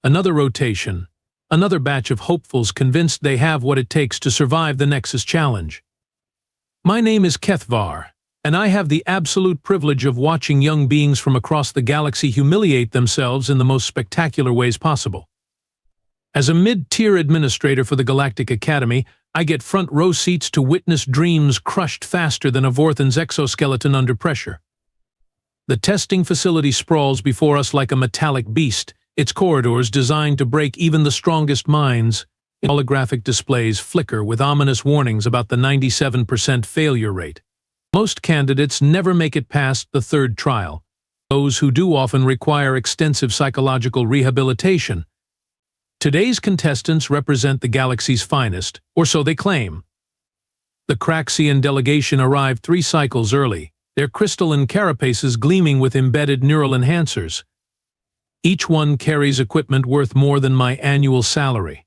Another rotation. Another batch of hopefuls convinced they have what it takes to survive the Nexus challenge. My name is Kethvar, and I have the absolute privilege of watching young beings from across the galaxy humiliate themselves in the most spectacular ways possible. As a mid-tier administrator for the Galactic Academy, I get front-row seats to witness dreams crushed faster than a Vorthan's exoskeleton under pressure. The testing facility sprawls before us like a metallic beast, its corridors designed to break even the strongest minds. Holographic displays flicker with ominous warnings about the 97% failure rate. Most candidates never make it past the third trial. Those who do often require extensive psychological rehabilitation. Today's contestants represent the galaxy's finest, or so they claim. The Craxian delegation arrived 3 cycles early, their crystalline carapaces gleaming with embedded neural enhancers. Each one carries equipment worth more than my annual salary.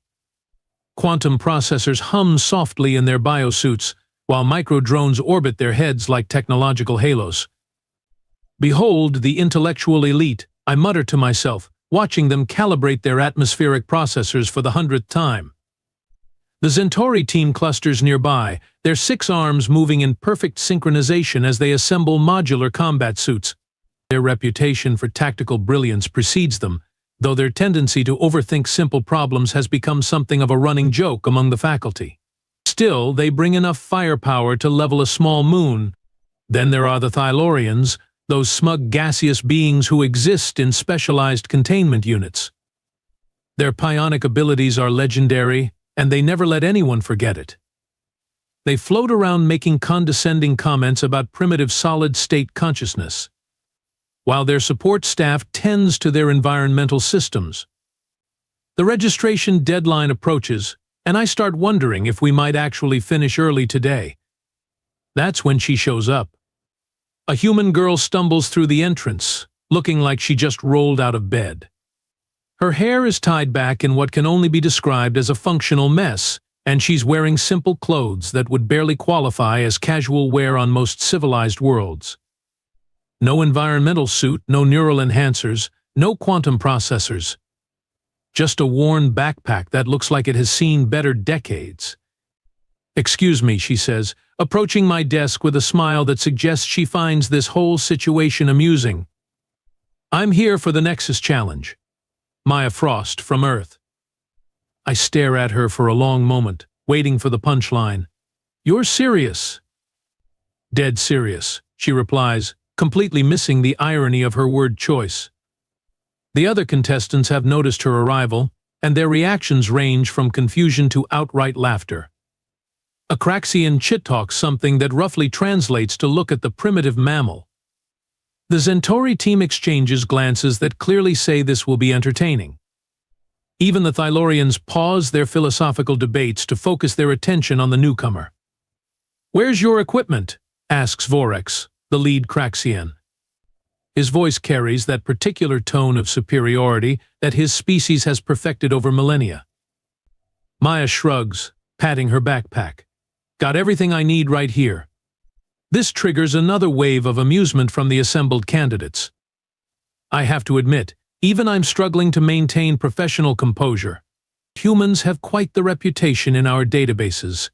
Quantum processors hum softly in their biosuits, while micro-drones orbit their heads like technological halos. Behold the intellectual elite, I mutter to myself, watching them calibrate their atmospheric processors for the 100th time. The Centauri team clusters nearby, their 6 arms moving in perfect synchronization as they assemble modular combat suits. Their reputation for tactical brilliance precedes them, though their tendency to overthink simple problems has become something of a running joke among the faculty. Still, they bring enough firepower to level a small moon. Then there are the Thylorians, those smug gaseous beings who exist in specialized containment units. Their psionic abilities are legendary, and they never let anyone forget it. They float around making condescending comments about primitive solid-state consciousness, while their support staff tends to their environmental systems. The registration deadline approaches, and I start wondering if we might actually finish early today. That's when she shows up. A human girl stumbles through the entrance, looking like she just rolled out of bed. Her hair is tied back in what can only be described as a functional mess, and she's wearing simple clothes that would barely qualify as casual wear on most civilized worlds. No environmental suit, no neural enhancers, no quantum processors. Just a worn backpack that looks like it has seen better decades. "Excuse me," she says, approaching my desk with a smile that suggests she finds this whole situation amusing. "I'm here for the Nexus challenge. Maya Frost from Earth." I stare at her for a long moment, waiting for the punchline. "You're serious?" "Dead serious," she replies, completely missing the irony of her word choice. The other contestants have noticed her arrival, and their reactions range from confusion to outright laughter. A Craxian chit-talks something that roughly translates to "look at the primitive mammal." The Centauri team exchanges glances that clearly say this will be entertaining. Even the Thylorians pause their philosophical debates to focus their attention on the newcomer. "Where's your equipment?" asks Vorex, the lead Craxian. His voice carries that particular tone of superiority that his species has perfected over millennia. Maya shrugs, patting her backpack. "Got everything I need right here." This triggers another wave of amusement from the assembled candidates. I have to admit, even I'm struggling to maintain professional composure. Humans have quite the reputation in our databases.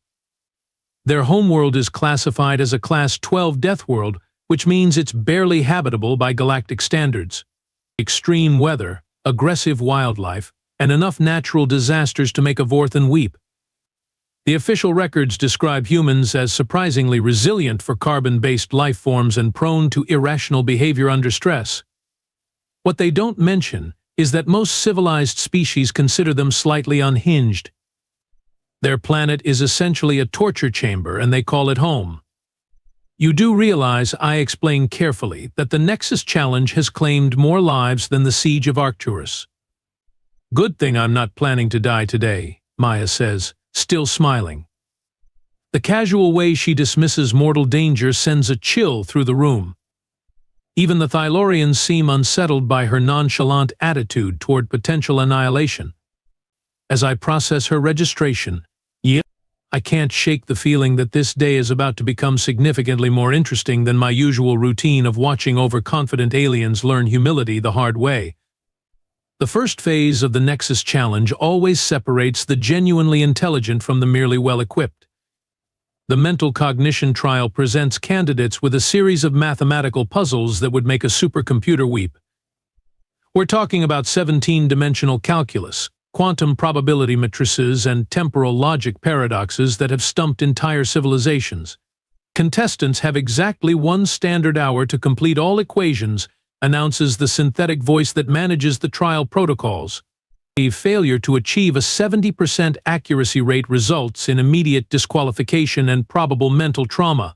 Their homeworld is classified as a Class 12 Deathworld, which means it's barely habitable by galactic standards. Extreme weather, aggressive wildlife, and enough natural disasters to make a Vorthan weep. The official records describe humans as surprisingly resilient for carbon-based life forms and prone to irrational behavior under stress. What they don't mention is that most civilized species consider them slightly unhinged. Their planet is essentially a torture chamber, and they call it home. You do realize, I explain carefully, that the Nexus challenge has claimed more lives than the siege of Arcturus. "Good thing I'm not planning to die today," Maya says, still smiling. The casual way she dismisses mortal danger sends a chill through the room. Even the Thylorians seem unsettled by her nonchalant attitude toward potential annihilation. As I process her registration, I can't shake the feeling that this day is about to become significantly more interesting than my usual routine of watching overconfident aliens learn humility the hard way. The first phase of the Nexus Challenge always separates the genuinely intelligent from the merely well-equipped. The mental cognition trial presents candidates with a series of mathematical puzzles that would make a supercomputer weep. We're talking about 17-dimensional calculus, quantum probability matrices, and temporal logic paradoxes that have stumped entire civilizations. Contestants have exactly 1 standard hour to complete all equations, announces the synthetic voice that manages the trial protocols. A failure to achieve a 70% accuracy rate results in immediate disqualification and probable mental trauma.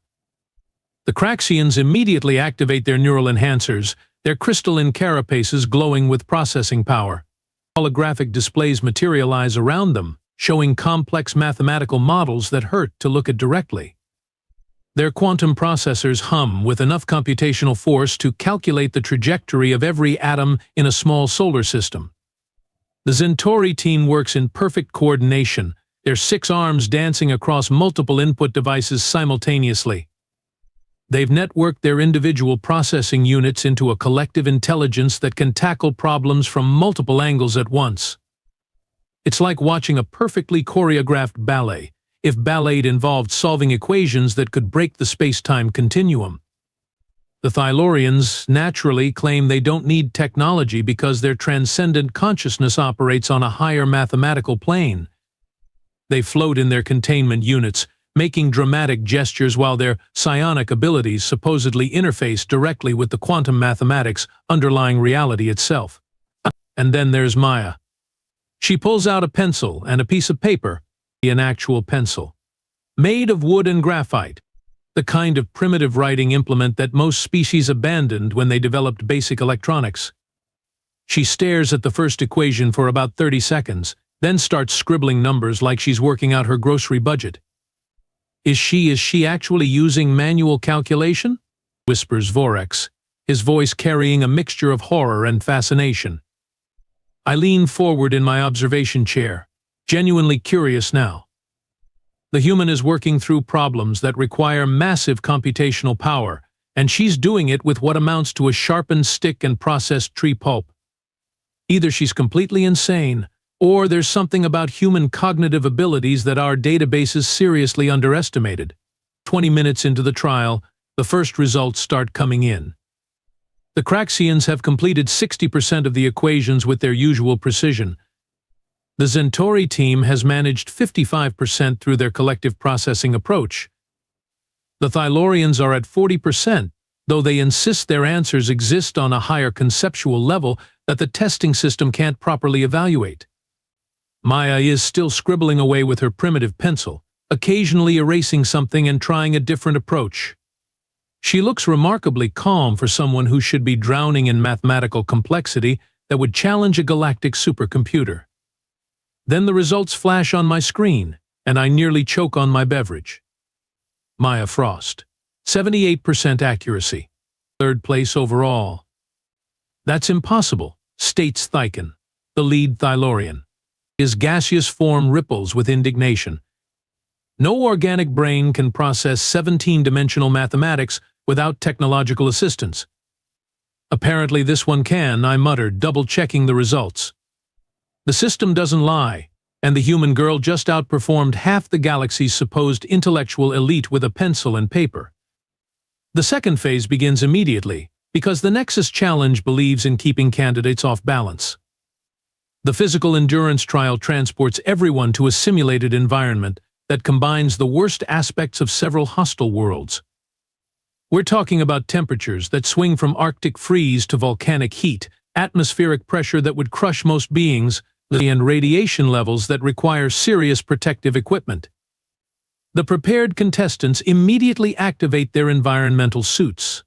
The Craxians immediately activate their neural enhancers, their crystalline carapaces glowing with processing power. Holographic displays materialize around them, showing complex mathematical models that hurt to look at directly. Their quantum processors hum with enough computational force to calculate the trajectory of every atom in a small solar system. The Centauri team works in perfect coordination, their 6 arms dancing across multiple input devices simultaneously. They've networked their individual processing units into a collective intelligence that can tackle problems from multiple angles at once. It's like watching a perfectly choreographed ballet, if ballet involved solving equations that could break the space-time continuum. The Thylorians naturally claim they don't need technology because their transcendent consciousness operates on a higher mathematical plane. They float in their containment units, making dramatic gestures while their psionic abilities supposedly interface directly with the quantum mathematics underlying reality itself. And then there's Maya. She pulls out a pencil and a piece of paper, an actual pencil, made of wood and graphite, the kind of primitive writing implement that most species abandoned when they developed basic electronics. She stares at the first equation for about 30 seconds, then starts scribbling numbers like she's working out her grocery budget. Is she actually using manual calculation? Whispers Vorex, his voice carrying a mixture of horror and fascination. I lean forward in my observation chair, genuinely curious now. The human is working through problems that require massive computational power, and she's doing it with what amounts to a sharpened stick and processed tree pulp. Either she's completely insane, or there's something about human cognitive abilities that our databases seriously underestimated. 20 minutes into the trial, the first results start coming in. The Craxians have completed 60% of the equations with their usual precision. The Centauri team has managed 55% through their collective processing approach. The Thylorians are at 40%, though they insist their answers exist on a higher conceptual level that the testing system can't properly evaluate. Maya is still scribbling away with her primitive pencil, occasionally erasing something and trying a different approach. She looks remarkably calm for someone who should be drowning in mathematical complexity that would challenge a galactic supercomputer. Then the results flash on my screen, and I nearly choke on my beverage. Maya Frost, 78% accuracy, 3rd place overall. That's impossible, states Thyken, the lead Thylorian. His gaseous form ripples with indignation. No organic brain can process 17-dimensional mathematics without technological assistance. Apparently this one can, I muttered, double-checking the results. The system doesn't lie, and the human girl just outperformed half the galaxy's supposed intellectual elite with a pencil and paper. The second phase begins immediately, because the Nexus Challenge believes in keeping candidates off balance. The physical endurance trial transports everyone to a simulated environment that combines the worst aspects of several hostile worlds. We're talking about temperatures that swing from Arctic freeze to volcanic heat, atmospheric pressure that would crush most beings, and radiation levels that require serious protective equipment. The prepared contestants immediately activate their environmental suits.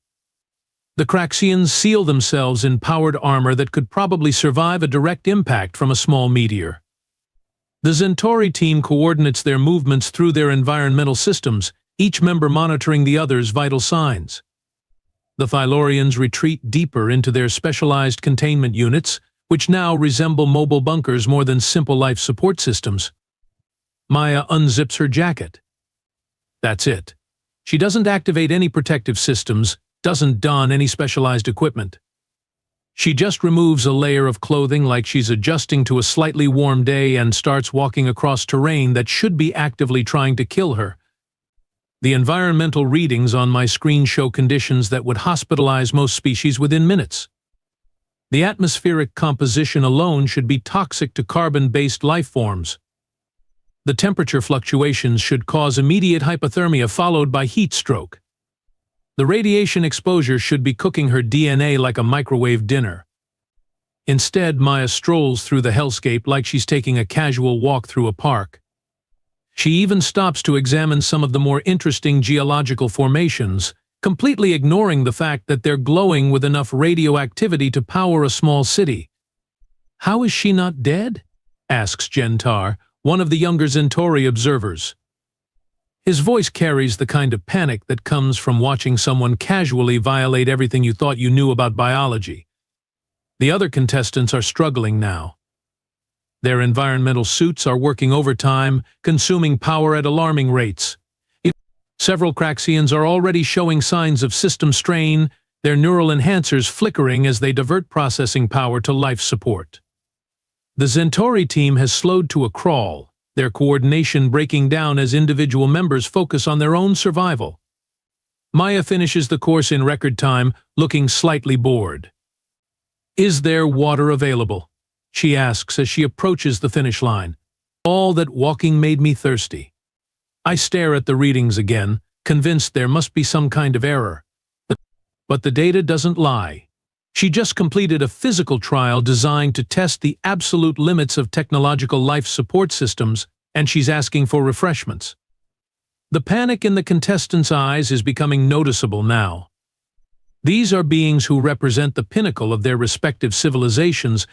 The Craxians seal themselves in powered armor that could probably survive a direct impact from a small meteor. The Centauri team coordinates their movements through their environmental systems, each member monitoring the other's vital signs. The Thylorians retreat deeper into their specialized containment units, which now resemble mobile bunkers more than simple life support systems. Maya unzips her jacket. That's it. She doesn't activate any protective systems, doesn't don any specialized equipment. She just removes a layer of clothing like she's adjusting to a slightly warm day and starts walking across terrain that should be actively trying to kill her. The environmental readings on my screen show conditions that would hospitalize most species within minutes. The atmospheric composition alone should be toxic to carbon-based life forms. The temperature fluctuations should cause immediate hypothermia followed by heat stroke. The radiation exposure should be cooking her DNA like a microwave dinner. Instead, Maya strolls through the hellscape like she's taking a casual walk through a park. She even stops to examine some of the more interesting geological formations, completely ignoring the fact that they're glowing with enough radioactivity to power a small city. "How is she not dead?" asks Gentar, one of the younger Centauri observers. His voice carries the kind of panic that comes from watching someone casually violate everything you thought you knew about biology. The other contestants are struggling now. Their environmental suits are working overtime, consuming power at alarming rates. Several Craxians are already showing signs of system strain, their neural enhancers flickering as they divert processing power to life support. The Centauri team has slowed to a crawl, their coordination breaking down as individual members focus on their own survival. Maya finishes the course in record time, looking slightly bored. "Is there water available?" she asks as she approaches the finish line. "All that walking made me thirsty." I stare at the readings again, convinced there must be some kind of error. But the data doesn't lie. She just completed a physical trial designed to test the absolute limits of technological life support systems, and she's asking for refreshments. The panic in the contestants' eyes is becoming noticeable now. These are beings who represent the pinnacle of their respective civilizations,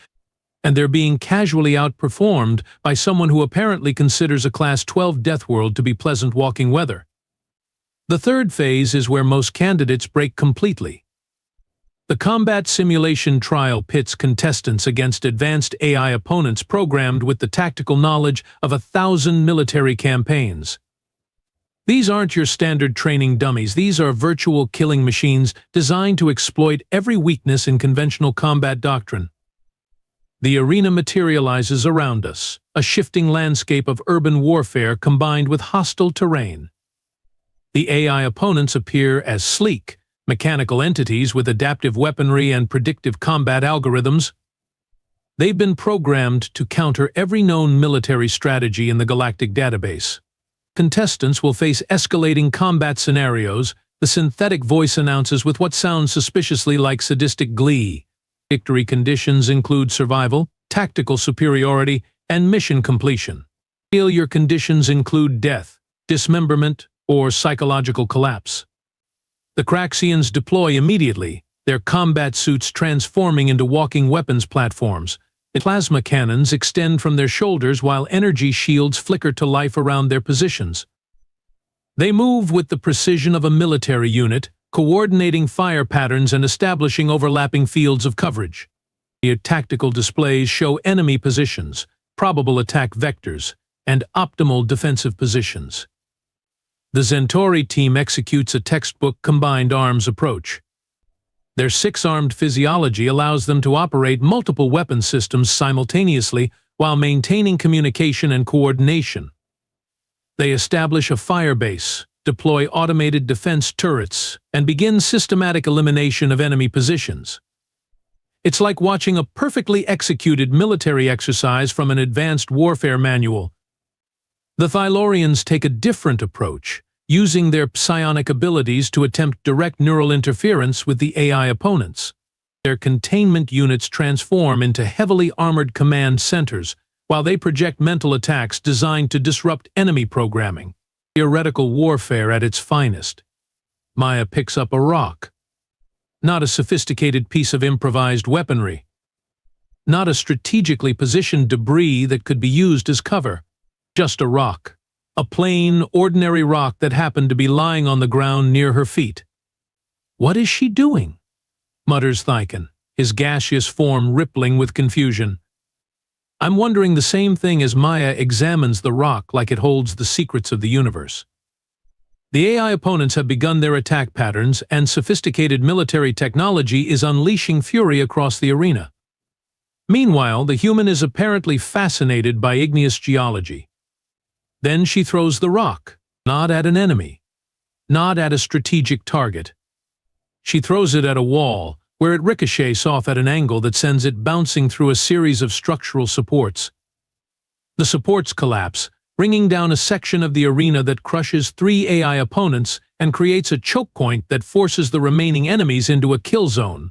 and they're being casually outperformed by someone who apparently considers a Class 12 Deathworld to be pleasant walking weather. The third phase is where most candidates break completely. The combat simulation trial pits contestants against advanced AI opponents programmed with the tactical knowledge of 1,000 military campaigns. These aren't your standard training dummies, these are virtual killing machines designed to exploit every weakness in conventional combat doctrine. The arena materializes around us, a shifting landscape of urban warfare combined with hostile terrain. The AI opponents appear as sleek, mechanical entities with adaptive weaponry and predictive combat algorithms. They've been programmed to counter every known military strategy in the galactic database. Contestants will face escalating combat scenarios, the synthetic voice announces with what sounds suspiciously like sadistic glee. Victory conditions include survival, tactical superiority, and mission completion. Failure conditions include death, dismemberment, or psychological collapse. The Craxians deploy immediately, their combat suits transforming into walking weapons platforms. The plasma cannons extend from their shoulders while energy shields flicker to life around their positions. They move with the precision of a military unit, coordinating fire patterns and establishing overlapping fields of coverage. The tactical displays show enemy positions, probable attack vectors, and optimal defensive positions. The Centauri team executes a textbook combined arms approach. Their six-armed physiology allows them to operate multiple weapon systems simultaneously while maintaining communication and coordination. They establish a fire base, deploy automated defense turrets, and begin systematic elimination of enemy positions. It's like watching a perfectly executed military exercise from an advanced warfare manual. The Thylorians take a different approach, using their psionic abilities to attempt direct neural interference with the AI opponents. Their containment units transform into heavily armored command centers, while they project mental attacks designed to disrupt enemy programming. Theoretical warfare at its finest. Maya picks up a rock. Not a sophisticated piece of improvised weaponry. Not a strategically positioned debris that could be used as cover. Just a rock. A plain, ordinary rock that happened to be lying on the ground near her feet. "What is she doing?" mutters Thyken, his gaseous form rippling with confusion. I'm wondering the same thing as Maya examines the rock like it holds the secrets of the universe. The AI opponents have begun their attack patterns, and sophisticated military technology is unleashing fury across the arena. Meanwhile, the human is apparently fascinated by igneous geology. Then she throws the rock, not at an enemy, not at a strategic target. She throws it at a wall, where it ricochets off at an angle that sends it bouncing through a series of structural supports. The supports collapse, bringing down a section of the arena that crushes 3 AI opponents and creates a choke point that forces the remaining enemies into a kill zone.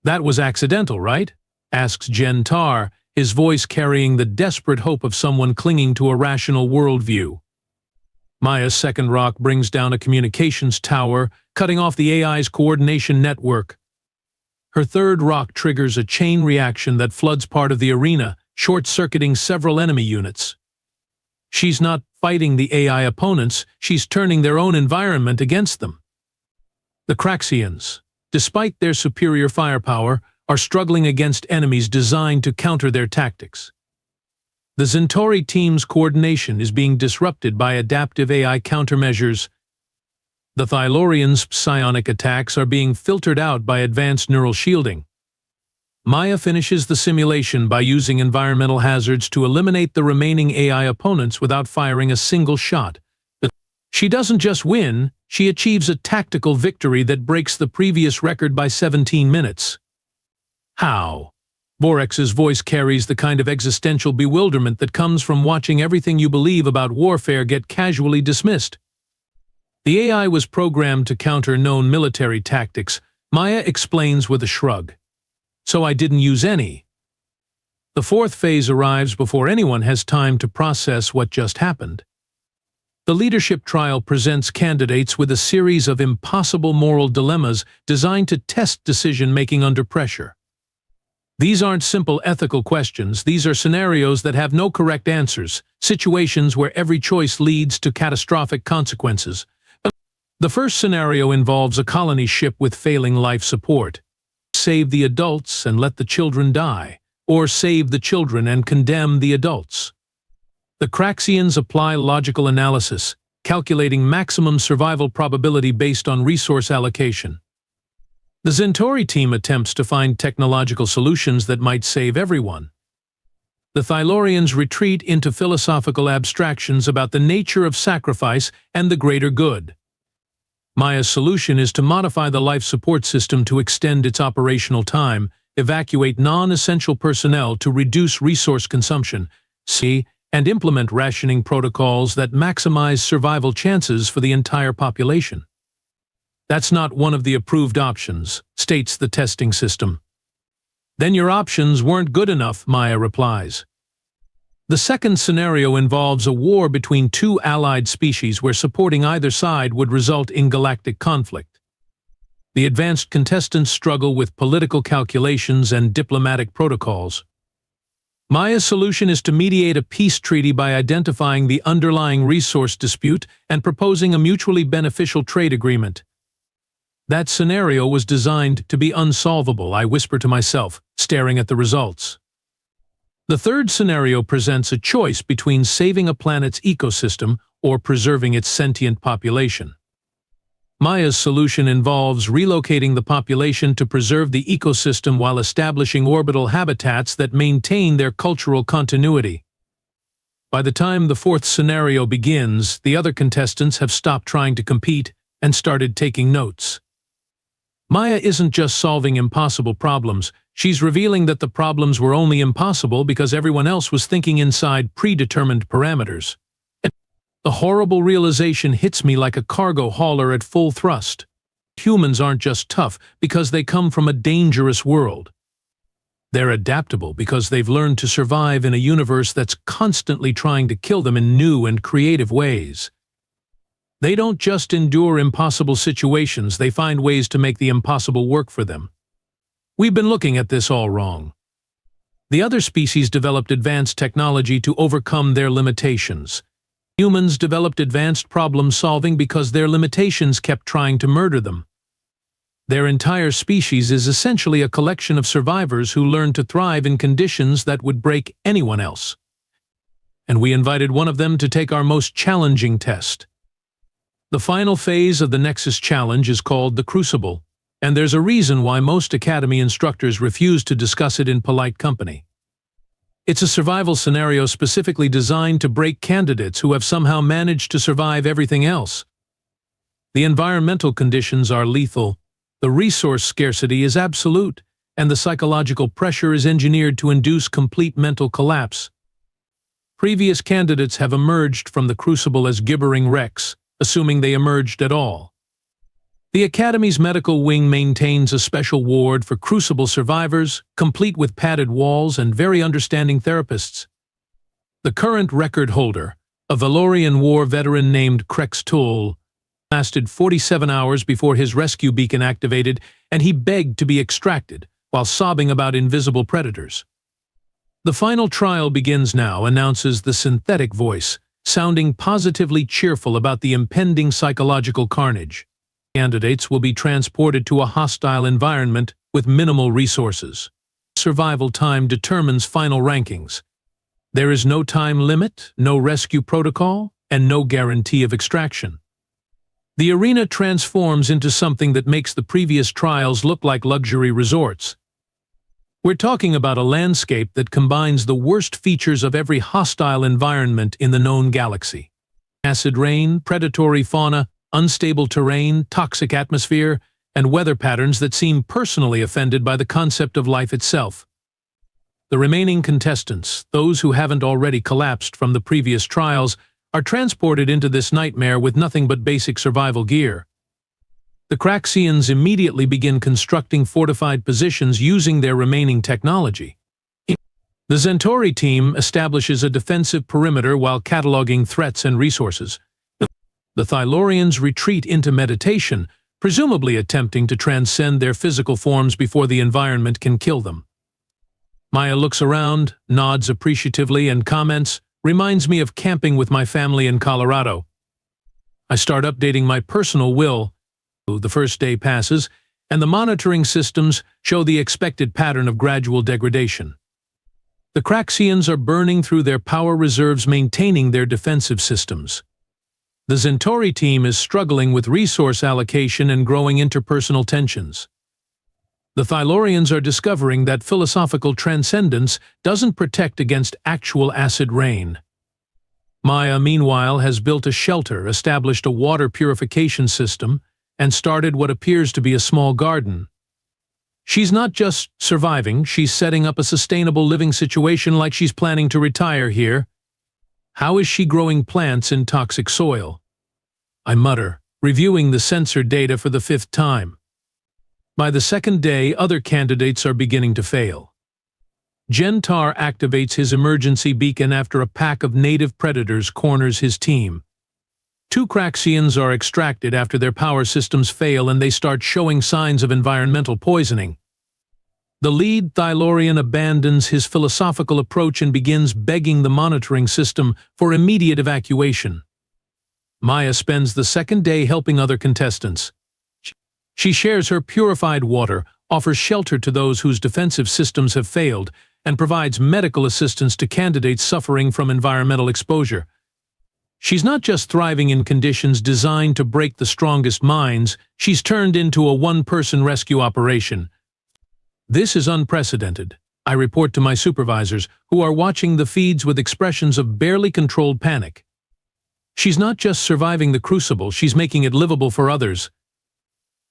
"That was accidental, right?" asks Gen Tar, his voice carrying the desperate hope of someone clinging to a rational worldview. Maya's second rock brings down a communications tower, cutting off the AI's coordination network. Her third rock triggers a chain reaction that floods part of the arena, short-circuiting several enemy units. She's not fighting the AI opponents, she's turning their own environment against them. The Craxians, despite their superior firepower, are struggling against enemies designed to counter their tactics. The Centauri team's coordination is being disrupted by adaptive AI countermeasures. The Thylorians' psionic attacks are being filtered out by advanced neural shielding. Maya finishes the simulation by using environmental hazards to eliminate the remaining AI opponents without firing a single shot. She doesn't just win, she achieves a tactical victory that breaks the previous record by 17 minutes. How? Vorex's voice carries the kind of existential bewilderment that comes from watching everything you believe about warfare get casually dismissed. The AI was programmed to counter known military tactics, Maya explains with a shrug. So I didn't use any. The fourth phase arrives before anyone has time to process what just happened. The leadership trial presents candidates with a series of impossible moral dilemmas designed to test decision-making under pressure. These aren't simple ethical questions, these are scenarios that have no correct answers, situations where every choice leads to catastrophic consequences. The first scenario involves a colony ship with failing life support. Save the adults and let the children die, or save the children and condemn the adults. The Craxians apply logical analysis, calculating maximum survival probability based on resource allocation. The Centauri team attempts to find technological solutions that might save everyone. The Thylorians retreat into philosophical abstractions about the nature of sacrifice and the greater good. Maya's solution is to modify the life support system to extend its operational time, evacuate non-essential personnel to reduce resource consumption, and implement rationing protocols that maximize survival chances for the entire population. That's not one of the approved options, states the testing system. Then your options weren't good enough, Maya replies. The second scenario involves a war between 2 allied species where supporting either side would result in galactic conflict. The advanced contestants struggle with political calculations and diplomatic protocols. Maya's solution is to mediate a peace treaty by identifying the underlying resource dispute and proposing a mutually beneficial trade agreement. That scenario was designed to be unsolvable, I whisper to myself, staring at the results. The third scenario presents a choice between saving a planet's ecosystem or preserving its sentient population. Maya's solution involves relocating the population to preserve the ecosystem while establishing orbital habitats that maintain their cultural continuity. By the time the fourth scenario begins, the other contestants have stopped trying to compete and started taking notes. Maya isn't just solving impossible problems, she's revealing that the problems were only impossible because everyone else was thinking inside predetermined parameters. The horrible realization hits me like a cargo hauler at full thrust. Humans aren't just tough because they come from a dangerous world. They're adaptable because they've learned to survive in a universe that's constantly trying to kill them in new and creative ways. They don't just endure impossible situations, they find ways to make the impossible work for them. We've been looking at this all wrong. The other species developed advanced technology to overcome their limitations. Humans developed advanced problem-solving because their limitations kept trying to murder them. Their entire species is essentially a collection of survivors who learned to thrive in conditions that would break anyone else. And we invited one of them to take our most challenging test. The final phase of the Nexus Challenge is called the Crucible, and there's a reason why most Academy instructors refuse to discuss it in polite company. It's a survival scenario specifically designed to break candidates who have somehow managed to survive everything else. The environmental conditions are lethal, the resource scarcity is absolute, and the psychological pressure is engineered to induce complete mental collapse. Previous candidates have emerged from the Crucible as gibbering wrecks, assuming they emerged at all. The Academy's medical wing maintains a special ward for Crucible survivors, complete with padded walls and very understanding therapists. The current record holder, a Valorian war veteran named Krex Tool, lasted 47 hours before his rescue beacon activated, and he begged to be extracted, while sobbing about invisible predators. The final trial begins now, announces the synthetic voice, sounding positively cheerful about the impending psychological carnage. Candidates will be transported to a hostile environment with minimal resources. Survival time determines final rankings. There is no time limit, no rescue protocol, and no guarantee of extraction. The arena transforms into something that makes the previous trials look like luxury resorts. We're talking about a landscape that combines the worst features of every hostile environment in the known galaxy. Acid rain, predatory fauna, unstable terrain, toxic atmosphere, and weather patterns that seem personally offended by the concept of life itself. The remaining contestants, those who haven't already collapsed from the previous trials, are transported into this nightmare with nothing but basic survival gear. The Craxians immediately begin constructing fortified positions using their remaining technology. The Centauri team establishes a defensive perimeter while cataloging threats and resources. The Thylorians retreat into meditation, presumably attempting to transcend their physical forms before the environment can kill them. Maya looks around, nods appreciatively, and comments, "Reminds me of camping with my family in Colorado." I start updating my personal will. The first day passes, and the monitoring systems show the expected pattern of gradual degradation. The Craxians are burning through their power reserves, maintaining their defensive systems. The Centauri team is struggling with resource allocation and growing interpersonal tensions. The Thylorians are discovering that philosophical transcendence doesn't protect against actual acid rain. Maya, meanwhile, has built a shelter, established a water purification system, and started what appears to be a small garden. She's not just surviving, she's setting up a sustainable living situation like she's planning to retire here. How is she growing plants in toxic soil? I mutter, reviewing the sensor data for the 5th time. By the second day, other candidates are beginning to fail. Gentar activates his emergency beacon after a pack of native predators corners his team. 2 Craxians are extracted after their power systems fail and they start showing signs of environmental poisoning. The lead Thylorian abandons his philosophical approach and begins begging the monitoring system for immediate evacuation. Maya spends the second day helping other contestants. She shares her purified water, offers shelter to those whose defensive systems have failed, and provides medical assistance to candidates suffering from environmental exposure. She's not just thriving in conditions designed to break the strongest minds, she's turned into a one-person rescue operation. This is unprecedented, I report to my supervisors, who are watching the feeds with expressions of barely controlled panic. She's not just surviving the Crucible, she's making it livable for others.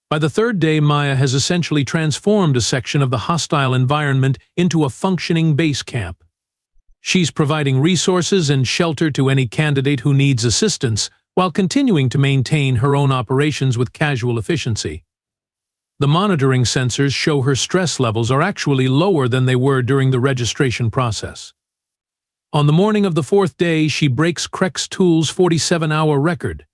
By the 3rd day, Maya has essentially transformed a section of the hostile environment into a functioning base camp. She's providing resources and shelter to any candidate who needs assistance, while continuing to maintain her own operations with casual efficiency. The monitoring sensors show her stress levels are actually lower than they were during the registration process. On the morning of the 4th day, she breaks Krex Tool's 47-hour record.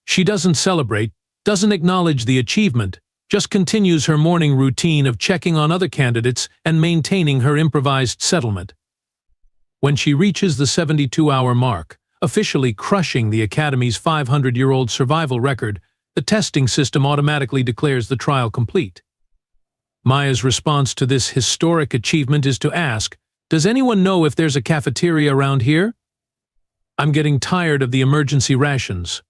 She doesn't celebrate, doesn't acknowledge the achievement, just continues her morning routine of checking on other candidates and maintaining her improvised settlement. When she reaches the 72-hour mark, officially crushing the Academy's 500-year-old survival record, the testing system automatically declares the trial complete. Maya's response to this historic achievement is to ask, "Does anyone know if there's a cafeteria around here? I'm getting tired of the emergency rations."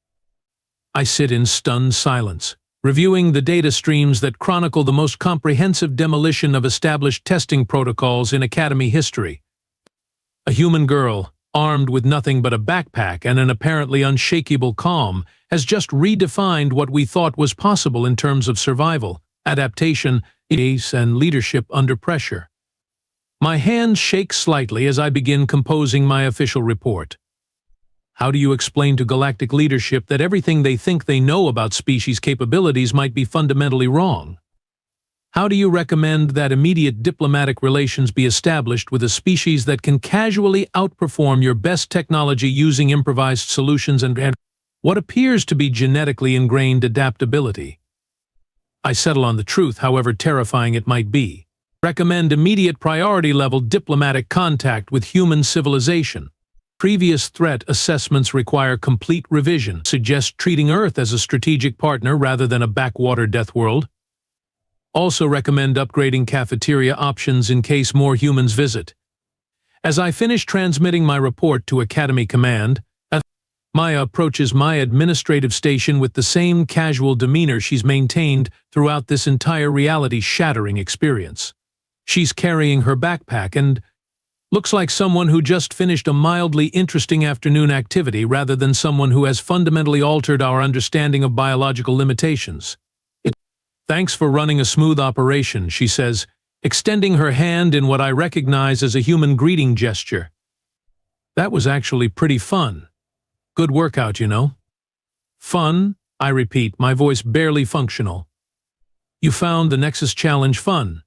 I sit in stunned silence, reviewing the data streams that chronicle the most comprehensive demolition of established testing protocols in Academy history. A human girl, armed with nothing but a backpack and an apparently unshakable calm, has just redefined what we thought was possible in terms of survival, adaptation, and leadership under pressure. My hands shake slightly as I begin composing my official report. How do you explain to galactic leadership that everything they think they know about species capabilities might be fundamentally wrong? How do you recommend that immediate diplomatic relations be established with a species that can casually outperform your best technology using improvised solutions and what appears to be genetically ingrained adaptability? I settle on the truth, however terrifying it might be. Recommend immediate priority-level diplomatic contact with human civilization. Previous threat assessments require complete revision, suggest treating Earth as a strategic partner rather than a backwater death world. Also recommend upgrading cafeteria options in case more humans visit. As I finish transmitting my report to Academy Command, Maya approaches my administrative station with the same casual demeanor she's maintained throughout this entire reality-shattering experience. She's carrying her backpack and looks like someone who just finished a mildly interesting afternoon activity rather than someone who has fundamentally altered our understanding of biological limitations. Thanks for running a smooth operation, she says, extending her hand in what I recognize as a human greeting gesture. That was actually pretty fun. Good workout, you know. Fun, I repeat, my voice barely functional. You found the Nexus Challenge fun.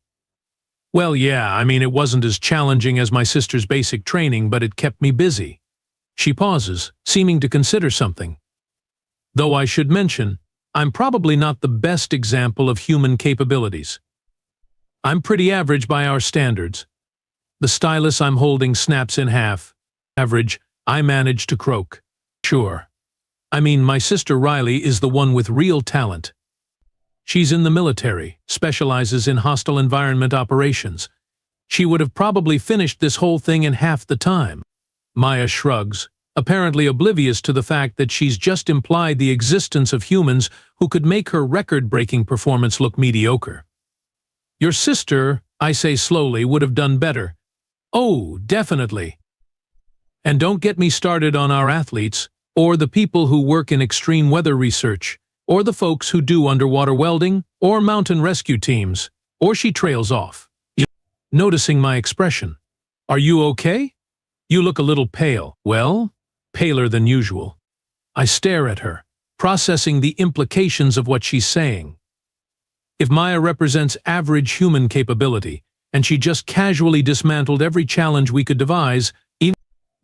Well, yeah, I mean, it wasn't as challenging as my sister's basic training, but it kept me busy. She pauses, seeming to consider something. Though I should mention, I'm probably not the best example of human capabilities. I'm pretty average by our standards. The stylus I'm holding snaps in half. Average, I manage to croak. Sure. I mean, my sister Riley is the one with real talent. She's in the military, specializes in hostile environment operations. She would have probably finished this whole thing in half the time. Maya shrugs, apparently oblivious to the fact that she's just implied the existence of humans who could make her record-breaking performance look mediocre. Your sister, I say slowly, would have done better. Oh, definitely. And don't get me started on our athletes, or the people who work in extreme weather research, or the folks who do underwater welding, or mountain rescue teams, or she trails off. Noticing my expression. Are you okay? You look a little pale. Well, paler than usual. I stare at her, processing the implications of what she's saying. If Maya represents average human capability, and she just casually dismantled every challenge we could devise,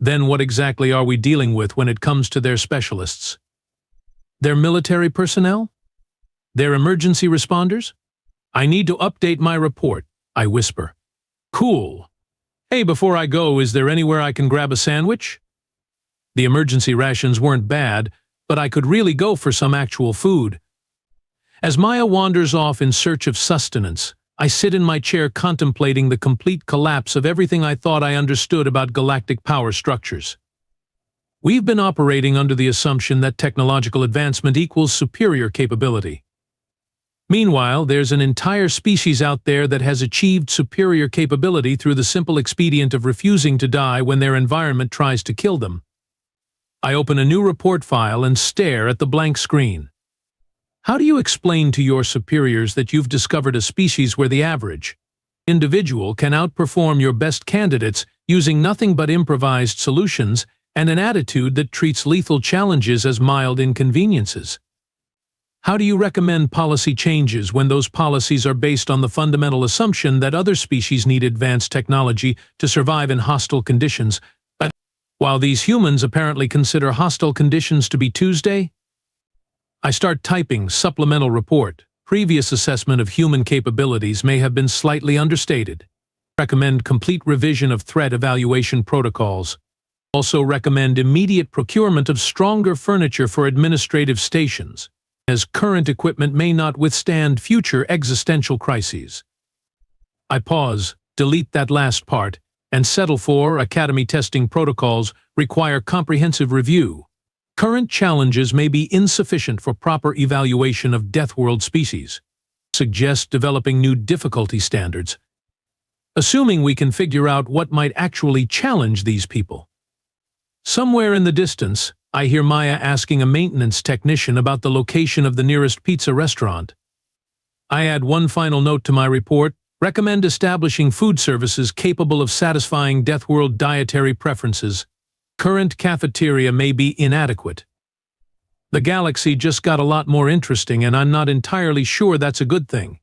then what exactly are we dealing with when it comes to their specialists? Their military personnel? Their emergency responders? I need to update my report, I whisper. Cool. Hey, before I go, is there anywhere I can grab a sandwich? The emergency rations weren't bad, but I could really go for some actual food. As Maya wanders off in search of sustenance, I sit in my chair contemplating the complete collapse of everything I thought I understood about galactic power structures. We've been operating under the assumption that technological advancement equals superior capability. Meanwhile, there's an entire species out there that has achieved superior capability through the simple expedient of refusing to die when their environment tries to kill them. I open a new report file and stare at the blank screen. How do you explain to your superiors that you've discovered a species where the average individual can outperform your best candidates using nothing but improvised solutions and an attitude that treats lethal challenges as mild inconveniences? How do you recommend policy changes when those policies are based on the fundamental assumption that other species need advanced technology to survive in hostile conditions, while these humans apparently consider hostile conditions to be Tuesday? I start typing supplemental report. Previous assessment of human capabilities may have been slightly understated. Recommend complete revision of threat evaluation protocols. Also recommend immediate procurement of stronger furniture for administrative stations, as current equipment may not withstand future existential crises. I pause, delete that last part, and settle for Academy testing protocols require comprehensive review. Current challenges may be insufficient for proper evaluation of Deathworld species. Suggest developing new difficulty standards, assuming we can figure out what might actually challenge these people. Somewhere in the distance, I hear Maya asking a maintenance technician about the location of the nearest pizza restaurant. I add one final note to my report: recommend establishing food services capable of satisfying Deathworld dietary preferences. Current cafeteria may be inadequate. The galaxy just got a lot more interesting, and I'm not entirely sure that's a good thing.